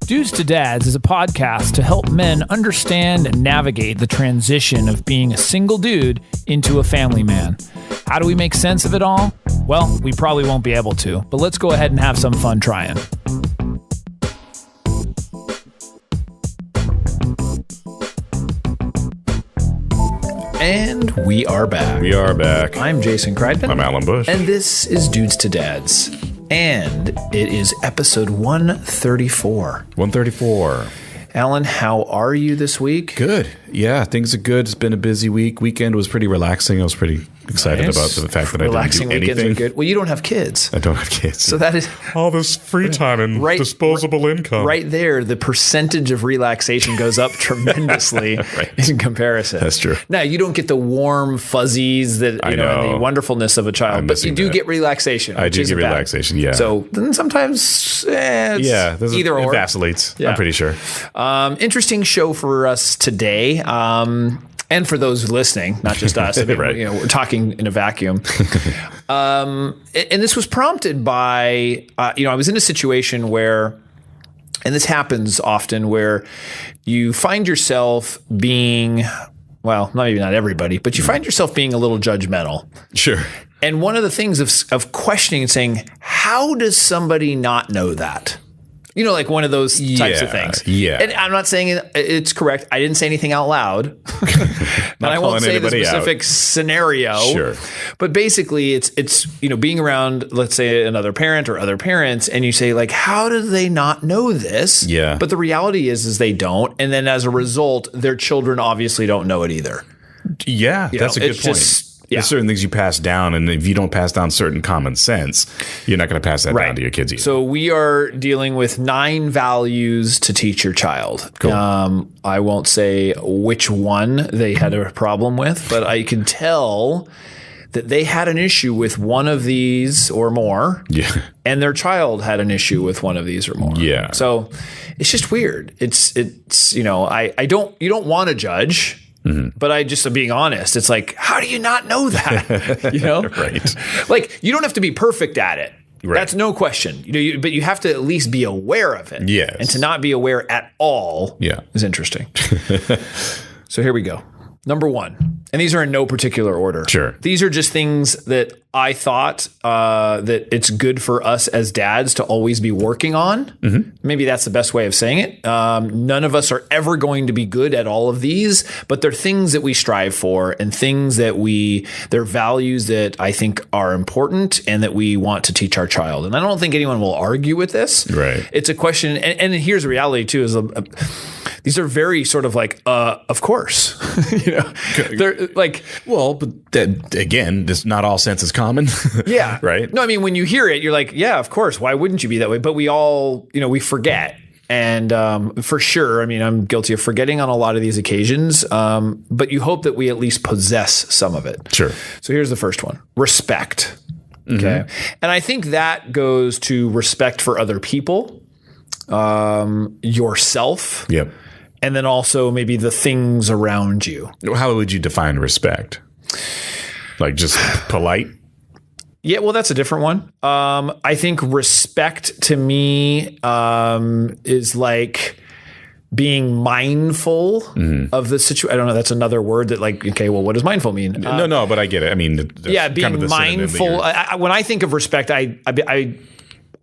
Dudes to Dads is a podcast to help men understand and navigate the transition of being a single dude into a family man. How do we make sense of it all? Well, we probably won't be able to, but let's go ahead and have some fun trying. And we are back. We are back. I'm Jason Kreidman. I'm Alan Bush. And this is Dudes to Dads. And it is episode 134. 134. Alan, how are you this week? Good. Yeah, things are good. It's been a busy week. Weekend was pretty relaxing. I was pretty excited about the fact that Relaxing I didn't do weekends anything. are good. Well, you don't have kids. I don't have kids. So that is all this free time and disposable income. right there. The percentage of relaxation goes up tremendously Right. in comparison. That's true. Now, you don't get the warm fuzzies that I and know. the wonderfulness of a child, I'm but you missing do that. get relaxation. I which do isn't get bad. relaxation, yeah. So then sometimes it's either it or. vacillates. Yeah. I'm pretty sure. Interesting show for us today. And for those listening, not just us, I mean, Right. we're talking in a vacuum. And this was prompted by, I was in a situation where, and this happens often, where you find yourself being, well, maybe not everybody, but you find yourself being a little judgmental. Sure. And one of the things of questioning and saying, how does somebody not know that? You know, like one of those types of things. Yeah. And I'm not saying it's correct. I didn't say anything out loud. And I won't calling say the anybody specific scenario. Sure. But basically it's being around, let's say, another parent or other parents, and you say, like, how do they not know this? Yeah. But the reality is they don't. And then as a result, their children obviously don't know it either. Yeah, that's a good it's point. just- There's certain things you pass down, and if you don't pass down certain common sense, you're not going to pass that down to your kids either. So we are dealing with 9 values to teach your child. Cool. I won't say which one they had a problem with, but I can tell that they had an issue with one of these or more, Yeah. and their child had an issue with one of these or more. Yeah. So it's just weird. It's you don't want to judge. Mm-hmm. But I just am being honest. It's like, how do you not know that? You know, Right. Like, you don't have to be perfect at it. Right. That's no question. But you have to at least be aware of it. Yes. And to not be aware at all is interesting. So here we go. Number 1, and these are in no particular order. Sure. These are just things that I thought that it's good for us as dads to always be working on. Mm-hmm. Maybe that's the best way of saying it. None of us are ever going to be good at all of these, but they're things that we strive for and things that they're values that I think are important and that we want to teach our child. And I don't think anyone will argue with this. Right. It's a question. And here's the reality too, is these are very sort of like, of course, they're like, Well, but that, again, this not all sense is common. yeah. Right. No, I mean, when you hear it, you're like, yeah, of course. Why wouldn't you be that way? But we all, we forget. And for sure, I mean, I'm guilty of forgetting on a lot of these occasions. But you hope that we at least possess some of it. Sure. So here's the first one: respect. Okay. And I think that goes to respect for other people, yourself. Yep. And then also maybe the things around you. How would you define respect? Like just polite? Yeah, well, that's a different one. I think respect to me is like being mindful of the situation. I don't know. That's another word that, like, okay, well, what does mindful mean? No, but I get it. I mean, that's Yeah, being kind of the synonym that mindful. you're- When I think of respect, I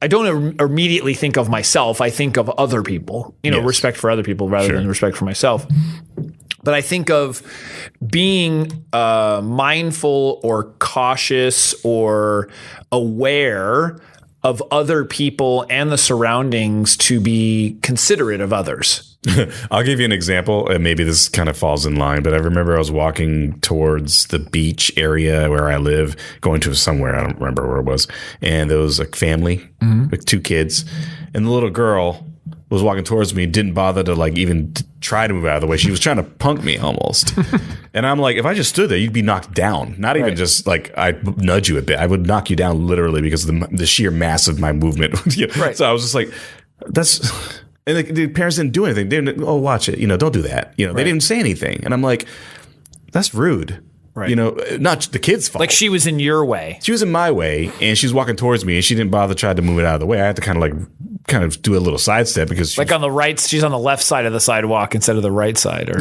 don't immediately think of myself. I think of other people, Yes. respect for other people rather Sure. than respect for myself. But I think of being mindful or cautious or aware of other people and the surroundings to be considerate of others. I'll give you an example, and maybe this kind of falls in line, but I remember I was walking towards the beach area where I live, going to somewhere, I don't remember where it was, and there was a family with 2 kids, and the little girl was walking towards me, didn't bother to like even try to move out of the way. She was trying to punk me almost. And I'm like, if I just stood there, you'd be knocked down. Not even just like I'd nudge you a bit. I would knock you down literally because of the sheer mass of my movement. Right. So I was just like, that's... And the parents didn't do anything. They didn't, watch it. Don't do that. They didn't say anything. And I'm like, that's rude. Right. Not the kid's fault. Like she was in your way. She was in my way, and she was walking towards me, and she didn't bother trying to move it out of the way. I had to kind of like kind of do a little sidestep because Like on the right, she's on the left side of the sidewalk instead of the right side. Or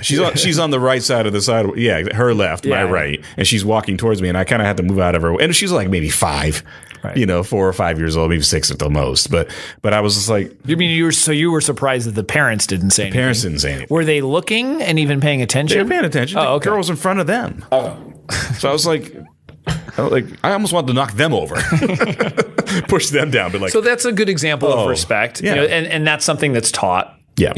she's on the right side of the sidewalk. Yeah, her left, my right, and she's walking towards me, and I kind of had to move out of her. And she's like maybe 5, right. 4 or 5 years old, maybe 6 at the most. But I was just like, you mean you were surprised that the parents didn't say anything? Parents didn't say anything. Were they looking and even paying attention? They were paying attention. Oh, the girl was in front of them. Oh, so I was like, I almost wanted to knock them over, push them down. But so that's a good example of respect. Yeah. And that's something that's taught. Yeah.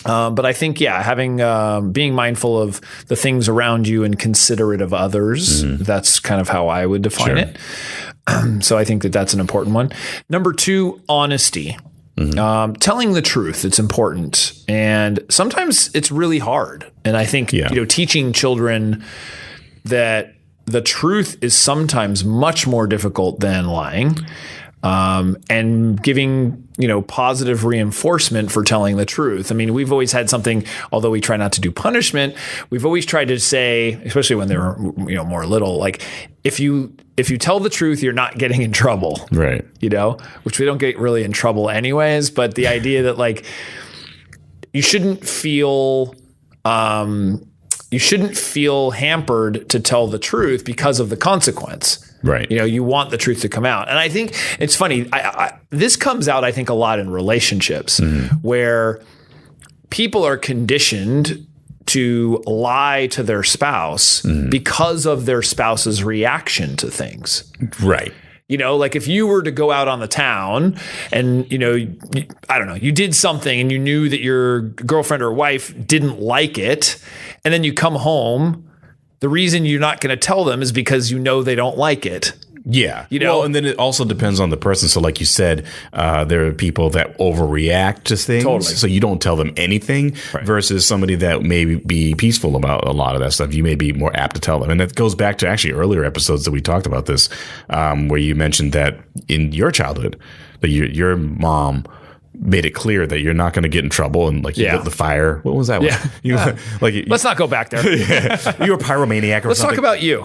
But I think, having being mindful of the things around you and considerate of others, that's kind of how I would define it. So I think that's an important one. Number 2, honesty. Telling the truth, it's important. And sometimes it's really hard. And I think, teaching children that the truth is sometimes much more difficult than lying. And giving, positive reinforcement for telling the truth. I mean, we've always had something, although we try not to do punishment, we've always tried to say, especially when they were, more little, like if you tell the truth, you're not getting in trouble. Right. Which we don't get really in trouble anyways. But the idea that like, you shouldn't feel hampered to tell the truth because of the consequence. Right. You want the truth to come out. And I think it's funny. This comes out, I think, a lot in relationships where people are conditioned to lie to their spouse because of their spouse's reaction to things. Right. Like if you were to go out on the town and, I don't know, you did something and you knew that your girlfriend or wife didn't like it, and then you come home, the reason you're not going to tell them is because they don't like it. Yeah. Well, and then it also depends on the person. So like you said, there are people that overreact to things. Totally. So you don't tell them anything versus somebody that may be peaceful about a lot of that stuff. You may be more apt to tell them. And that goes back to actually earlier episodes that we talked about this, where you mentioned that in your childhood, that your mom made it clear that you're not going to get in trouble, and like you lit the fire. What was that? Yeah. Let's not go back there. You're a pyromaniac or Let's something. talk about you.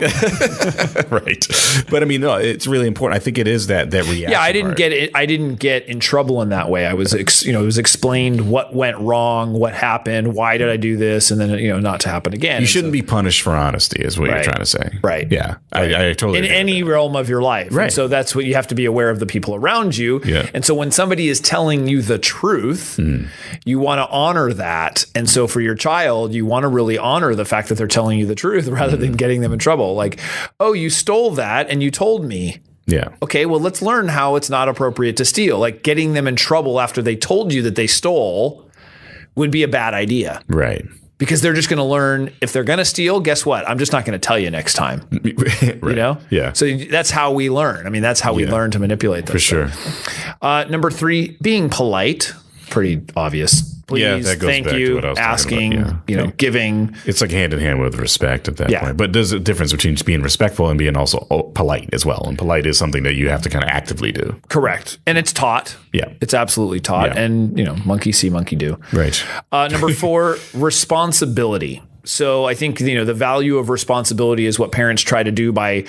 Right. But I mean, no, it's really important. I think it is that reaction. Yeah, I didn't get in trouble in that way. I was, it was explained what went wrong, what happened, why did I do this, and then, not to happen again. You shouldn't be punished for honesty is what you're trying to say. Right. Yeah. I totally in any realm of your life. Right. And so that's what you have to be aware of, the people around you. Yeah. And so when somebody is telling you the truth, you want to honor that. And so for your child, you want to really honor the fact that they're telling you the truth rather than getting them in trouble. Like, oh, you stole that and you told me. Yeah. Okay, well, let's learn how it's not appropriate to steal. Like getting them in trouble after they told you that they stole would be a bad idea. Right. Because they're just going to learn, if they're going to steal, guess what? I'm just not going to tell you next time. Right. Yeah. So that's how we learn. I mean, that's how we learn to manipulate them. For sure. Number 3, being polite. Pretty obvious. Please, that goes thank back you, to what I was asking, talking about. giving. It's like hand in hand with respect at that point. But there's a difference between being respectful and being also polite as well. And polite is something that you have to kind of actively do. Correct. And it's taught. Yeah. It's absolutely taught. Yeah. And, monkey see, monkey do. Right. Number 4, responsibility. So I think, the value of responsibility is what parents try to do by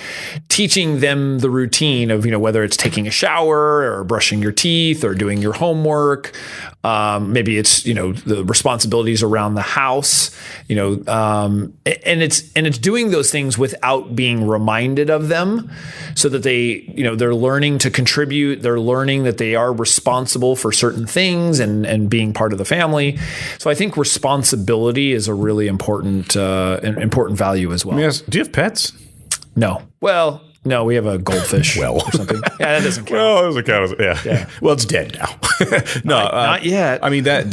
teaching them the routine of, whether it's taking a shower or brushing your teeth or doing your homework. Maybe it's, the responsibilities around the house, and it's doing those things without being reminded of them, so that they're learning to contribute. They're learning that they are responsible for certain things and being part of the family. So I think responsibility is a really important value as well. Yes. Do you have pets? No. Well, no, we have a goldfish or something. Yeah, that doesn't count. Well, it doesn't count. Yeah. Well, it's dead now. No, not yet. I mean, that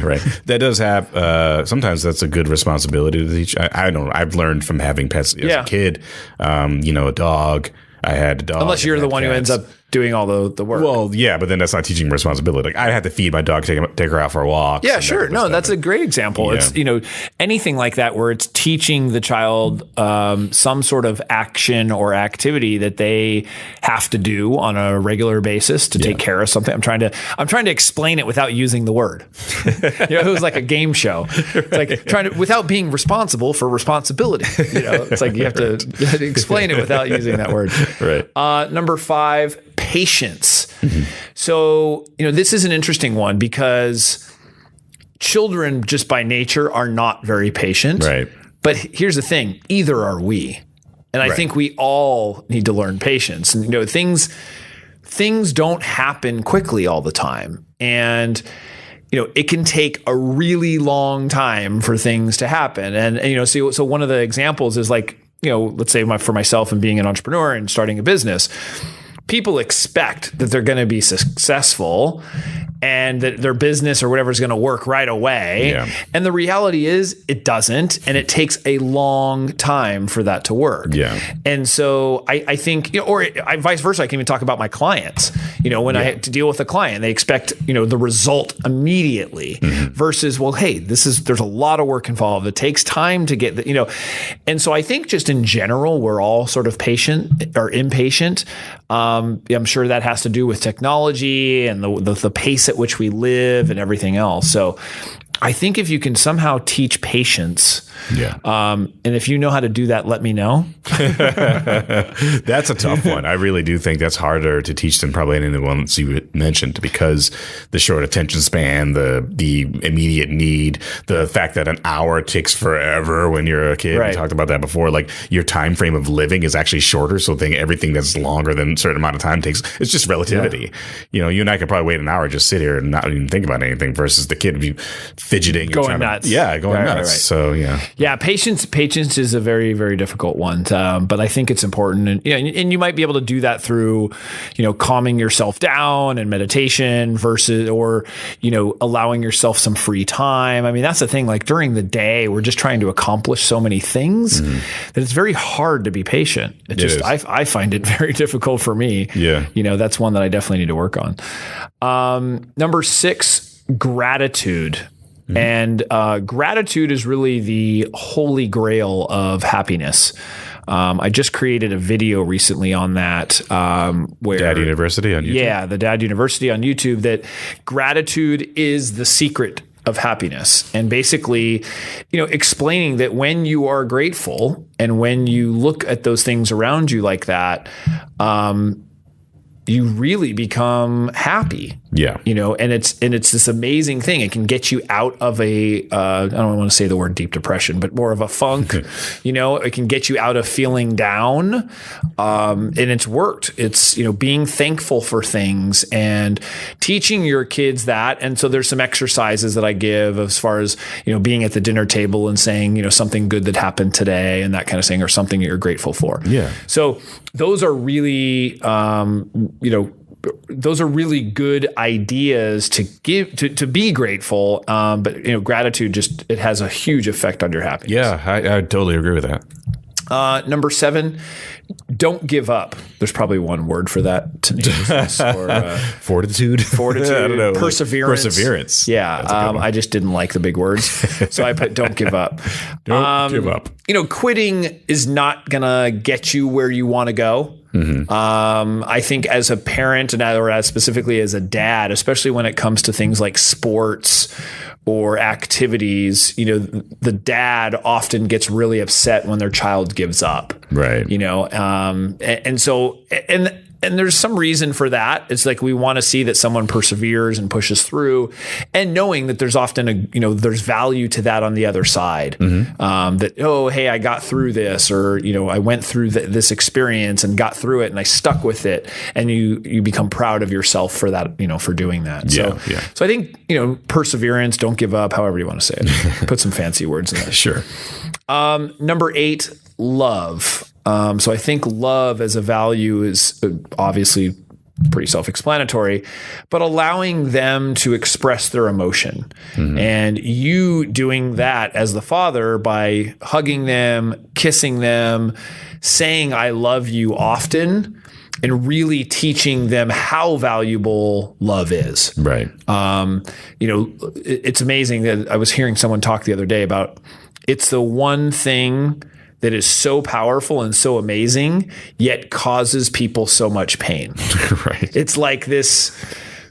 right. That does have, sometimes that's a good responsibility to teach. I don't know. I've learned from having pets as a kid, a dog. I had a dog. Unless you're the one who ends up doing all the work. Well, yeah, but then that's not teaching responsibility. Like I had to feed my dog, take her out for a walk. Yeah, sure. No, that's a great example. Yeah. It's, anything like that where it's teaching the child some sort of action or activity that they have to do on a regular basis to take care of something. I'm trying to explain it without using the word. It was like a game show. It's like trying to, without being responsible for responsibility. It's like you have to explain it without using that word. Right. Number 5, patience. So, this is an interesting one because children just by nature are not very patient. Right. But here's the thing, either are we. And I think we all need to learn patience. And things don't happen quickly all the time. And it can take a really long time for things to happen. And so one of the examples is like, let's say for myself and being an entrepreneur and starting a business, people expect that they're going to be successful and that their business or whatever is going to work right away. Yeah. And the reality is it doesn't. And it takes a long time for that to work. Yeah. And so I think, vice versa, I can even talk about my clients. When I have to deal with a client, they expect, the result immediately versus, well, hey, there's a lot of work involved. It takes time to get and so I think just in general, we're all sort of patient or impatient. I'm sure that has to do with technology and the pace at which we live and everything else. So I think if you can somehow teach patience, and if you know how to do that, let me know. That's a tough one. I really do think that's harder to teach than probably any of the ones you mentioned because the short attention span, the immediate need, the fact that an hour takes forever when you're a kid. Right. We talked about that before. Like your time frame of living is actually shorter. So everything that's longer than a certain amount of time takes, it's just relativity. You and I could probably wait an hour, just sit here and not even think about anything versus the kid fidgeting. Going nuts. Going nuts. Right. So, Yeah, patience is a very, very difficult one, but I think it's important, and you might be able to do that through, calming yourself down and meditation versus, or allowing yourself some free time. I mean, that's the thing. Like during the day, we're just trying to accomplish so many things that it's very hard to be patient. I find it very difficult for me. Yeah, that's one that I definitely need to work on. Number 6, gratitude. And gratitude is really the holy grail of happiness. I just created a video recently on that. Where Dad University on YouTube? Yeah, the Dad University on YouTube, that gratitude is the secret of happiness. And basically, explaining that when you are grateful and when you look at those things around you like that, you really become happy. Yeah. And it's this amazing thing. It can get you out of I don't want to say the word deep depression, but more of a funk. It can get you out of feeling down. And it's worked. It's, being thankful for things and teaching your kids that. And so there's some exercises that I give as far as, being at the dinner table and saying, something good that happened today and that kind of thing, or something that you're grateful for. Yeah. So those are really, those are really good ideas to give to be grateful. But gratitude it has a huge effect on your happiness. Yeah, I totally agree with that. Number 7, don't give up. There's probably one word for that to me. Fortitude. I don't know. Perseverance. Perseverance. Yeah. I just didn't like the big words. So I put don't give up. Don't give up. Quitting is not going to get you where you want to go. I think as a parent or as specifically as a dad, especially when it comes to things like sports or activities, the dad often gets really upset when their child gives up. Right. And there's some reason for that. It's like we want to see that someone perseveres and pushes through, and knowing that there's often there's value to that on the other side. That, hey, I got through this, or I went through this experience and got through it, and I stuck with it, and you become proud of yourself for that, for doing that. So I think perseverance, don't give up, however you want to say it. Put some fancy words in there. Sure. Number 8, love. So I think love as a value is obviously pretty self-explanatory, but allowing them to express their emotion, and you doing that as the father by hugging them, kissing them, saying I love you often, and really teaching them how valuable love is. Right. It's amazing that I was hearing someone talk the other day about it's the one thing that is so powerful and so amazing, yet causes people so much pain. Right. It's like this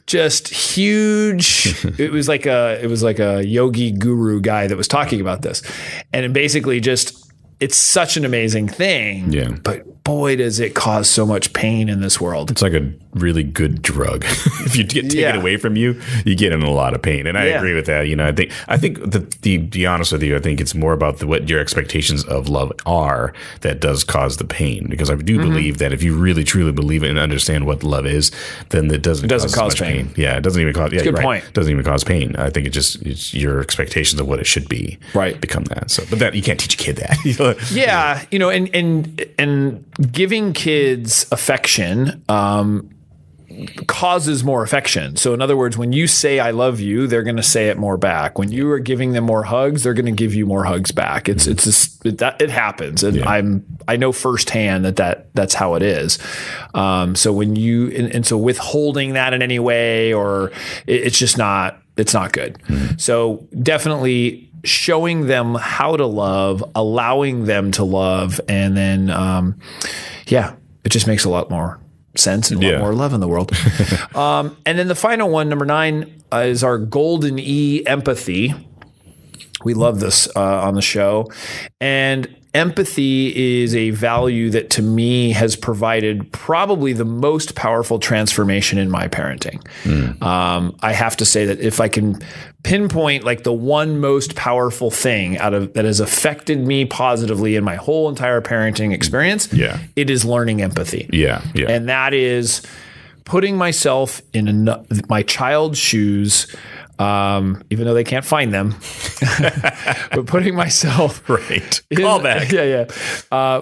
just huge. It was like a yogi guru guy that was talking about this, and it basically just, it's such an amazing thing. Yeah. But boy, does it cause so much pain in this world. It's like a really good drug. If you get taken away from you, you get in a lot of pain. And I agree with that. You know, I think that to be honest with you, I think it's more about what your expectations of love are that does cause the pain. Because I do believe that if you really truly believe it and understand what love is, then it doesn't cause pain. Yeah, it doesn't even cause. Yeah, good point. It doesn't even cause pain. I think it's your expectations of what it should be. Right. Become that. So, but that you can't teach a kid that. Yeah, you know, and giving kids affection causes more affection. So in other words, when you say I love you, they're going to say it more back. When you are giving them more hugs, they're going to give you more hugs back. It happens, and I know firsthand that's how it is. So when you and so withholding that in any way, or it's just not, it's not good. So definitely showing them how to love, allowing them to love, and then it just makes a lot more sense and a lot more love in the world. And then the final one, number 9, is our golden E, empathy. We love this on the show. And empathy is a value that to me has provided probably the most powerful transformation in my parenting. I have to say that if I can pinpoint like the one most powerful thing that has affected me positively in my whole entire parenting experience, it is learning empathy. And that is putting myself in my child's shoes, even though they can't find them, but putting myself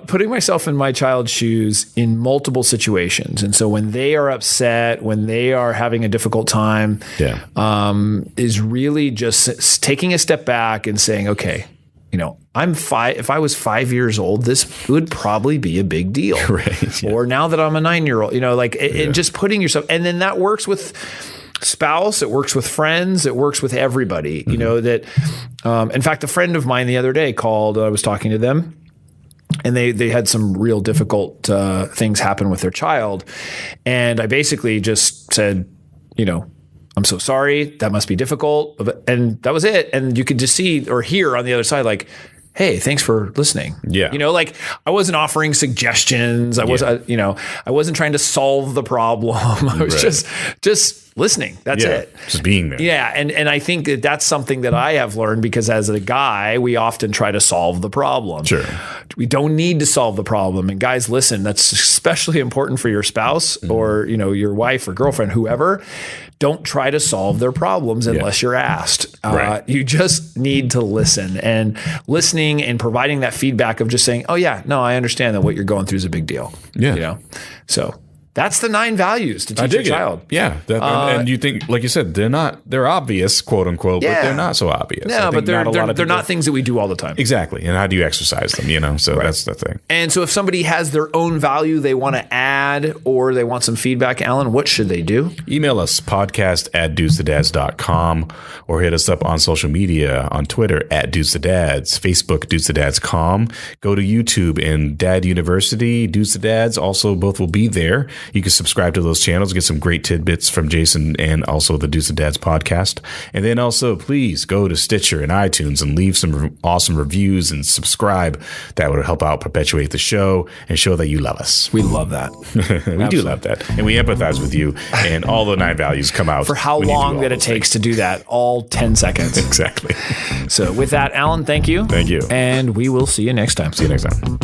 putting myself in my child's shoes in multiple situations. And so when they are upset, when they are having a difficult time, is really just taking a step back and saying, okay, you know, I'm 5. If I was 5 years old, this would probably be a big deal. Or now that I'm a 9-year-old, you know, like, and just putting yourself, and then that works with spouse, it works with friends, it works with everybody, you know, that, in fact, a friend of mine the other day called, I was talking to them, and they had some real difficult things happen with their child. And I basically just said, you know, I'm so sorry, that must be difficult. And that was it. And you could just see or hear on the other side, like, hey, thanks for listening. You know, like I wasn't offering suggestions. I wasn't trying to solve the problem. I was just listening. That's it. Just being there. Yeah. And I think that's something that I have learned, because as a guy, we often try to solve the problem. We don't need to solve the problem. And guys, listen, that's especially important for your spouse or, you know, your wife or girlfriend, whoever. Don't try to solve their problems unless you're asked. You just need to listen, and listening and providing that feedback of just saying, oh yeah, no, I understand that what you're going through is a big deal. You know, so that's the 9 values to teach your child. And you think, like you said, they're obvious, quote unquote, but they're not so obvious. No, but they're not things that we do all the time. Exactly. And how do you exercise them, you know? So that's the thing. And so if somebody has their own value they want to add, or they want some feedback, Alan, what should they do? Email us, podcast@dudesthedads.com, or hit us up on social media, on Twitter @dudesthedads, Facebook dudesthedads.com. Go to YouTube and Dad University, Dudes the Dads, also both will be there. You can subscribe to those channels, get some great tidbits from Jason and also the Dudes and Dads podcast. And then also, please go to Stitcher and iTunes and leave some awesome reviews and subscribe. That would help out perpetuate the show and show that you love us. We love that. We do love that. And we empathize with you. And all the 9 values come out. For how long that it takes to do that? All 10 seconds. Exactly. So with that, Alan, thank you. Thank you. And we will see you next time. See you next time.